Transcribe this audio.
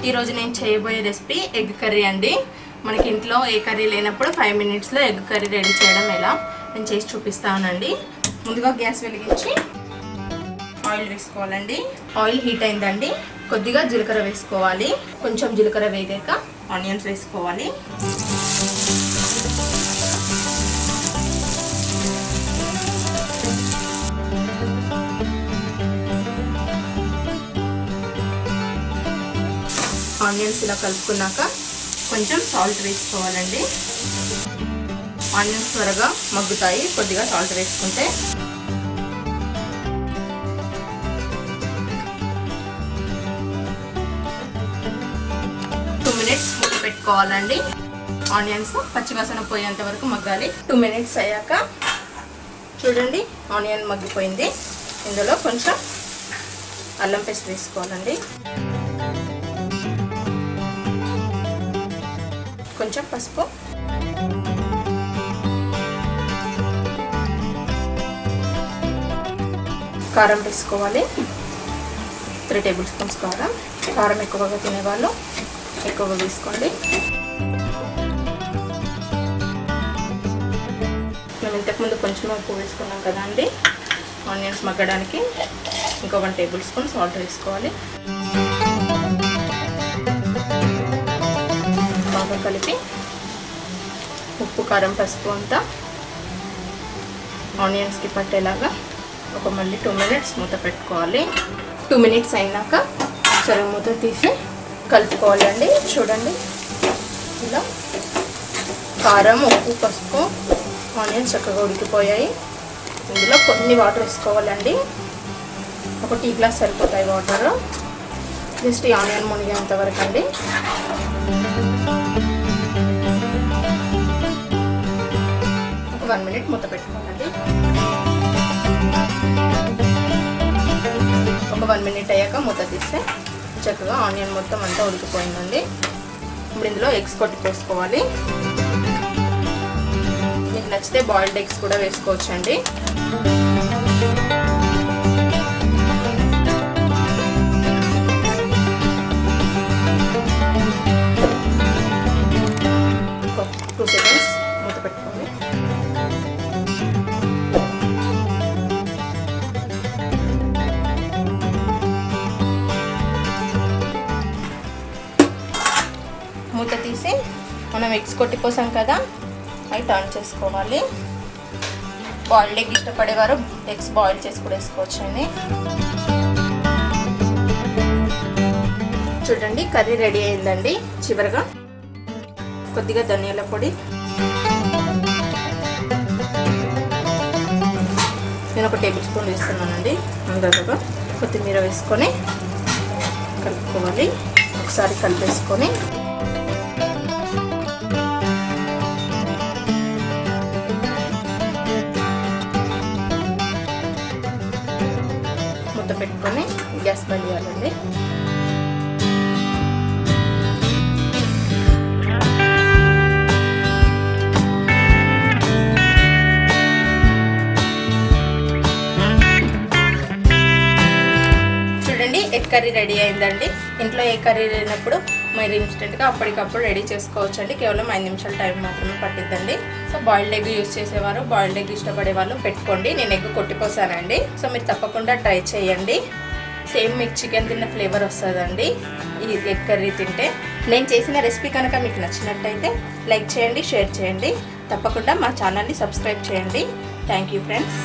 ఈరోజు నేను చేయబోయే రెసిపీ ఎగ్ కర్రీ అండి. మనకి ఇంట్లో ఏ కర్రీ లేనప్పుడు 5 మినిట్స్లో ఎగ్ కర్రీ రెడీ చేయడం ఎలా నేను చేసి చూపిస్తానండి. ముందుగా గ్యాస్ వెలిగించి ఆయిల్ వేసుకోవాలండి. ఆయిల్ హీట్ అయిందండి. కొద్దిగా జీలకర్ర వేసుకోవాలి. కొంచెం జీలకర్ర వేగాక ఆనియన్స్ వేసుకోవాలి. ఆనియన్స్ ఇలా కలుపుకున్నాక కొంచెం సాల్ట్ వేసుకోవాలండి. ఆనియన్స్ త్వరగా మగ్గుతాయి కొద్దిగా సాల్ట్ వేసుకుంటే. టూ మినిట్స్ మూత పెట్టుకోవాలండి. ఆనియన్స్ పచ్చివాసన పోయేంత వరకు మగ్గాలి. 2 మినిట్స్ అయ్యాక చూడండి ఆనియన్ మగ్గిపోయింది. ఇందులో కొంచెం అల్లం పేస్ట్ వేసుకోవాలండి. కొంచెం పసుపు, కారం వేసుకోవాలి. 3 టేబుల్ స్పూన్స్ కారం. కారం ఎక్కువగా తినేవాళ్ళు ఎక్కువగా వేసుకోండి. మేము ఇంతకుముందు కొంచెం ఉప్పు వేసుకున్నాం కదా అండి. ఆనియన్స్ మగ్గడానికి ఇంకో 1 టేబుల్ స్పూన్ సాల్ట్ వేసుకోవాలి. బాగా కలిపి ఉప్పు కారం పసుపు అంతా ఆనియన్స్కి పట్టేలాగా మళ్ళీ 2 మినిట్స్ మూత పెట్టుకోవాలి. 2 మినిట్స్ అయినాక సరే మూత తీసి కలుపుకోవాలండి. చూడండి ఇలా కారం ఉప్పు పసుపు ఆనియన్స్ చక్కగా ఉడికిపోయాయి. ఇందులో కొన్ని వాటర్ వేసుకోవాలండి. 1 టీ గ్లాస్ సరిపోతాయి వాటర్. జస్ట్ ఈ ఆనియన్ మునిగేంత వరకు అండి. ఒక 1 మినిట్ మూత పెట్టుకోవాలండి. ఒక 1 మినిట్ అయ్యాక మూత తీస్తే చక్కగా ఆనియన్ మొత్తం అంతా ఉడికిపోయిందండి. ఇప్పుడు ఇందులో ఎగ్స్ కొట్టి పోసుకోవాలి. మీకు నచ్చితే బాయిల్డ్ ఎగ్స్ కూడా వేసుకోవచ్చండి. ఒక 2 సెకండ్స్ మూత పెట్టుకోవాలి. మూత తీసి మనం ఎగ్స్ కొట్టిపోసాం కదా అవి టర్న్ చేసుకోవాలి. బాయిల్డ్ ఎగ్ ఇష్టపడేవారు ఎగ్స్ బాయిల్ చేసి కూడా వేసుకోవచ్చండి. చూడండి కర్రీ రెడీ అయిందండి. చివరిగా కొద్దిగా ధనియాల పొడి, నేను 1 టేబుల్ స్పూన్ వేస్తున్నానండి. అందులో కొత్తిమీర వేసుకొని కలుపుకోవాలి. ఒకసారి కలిపేసుకొని మూత పెట్టుకొని గ్యాస్ బంద్ చేయాలండి. చూడండి ఎగ్ కర్రీ రెడీ అయిందండి. ఇంట్లో ఏ కర్రీ లేనప్పుడు మీరు ఇన్స్టెంట్గా అప్పటికప్పుడు రెడీ చేసుకోవచ్చు అండి. కేవలం 5 నిమిషాల టైం మాత్రమే పట్టిద్దండి. సో బాయిల్డ్ ఎగ్ యూజ్ చేసేవారు బాయిల్డ్ ఎగ్ ఇష్టపడే వాళ్ళు పెట్టుకోండి. నేను ఎగ్ కొట్టిపోసానండి. సో మీరు తప్పకుండా ట్రై చేయండి. సేమ్ మీకు చికెన్ తిన్న ఫ్లేవర్ వస్తుందండి ఈ ఎగ్ కర్రీ తింటే. నేను చేసిన రెసిపీ కనుక మీకు నచ్చినట్టయితే లైక్ చేయండి, షేర్ చేయండి. తప్పకుండా మా ఛానల్ని సబ్స్క్రైబ్ చేయండి. Thank you friends.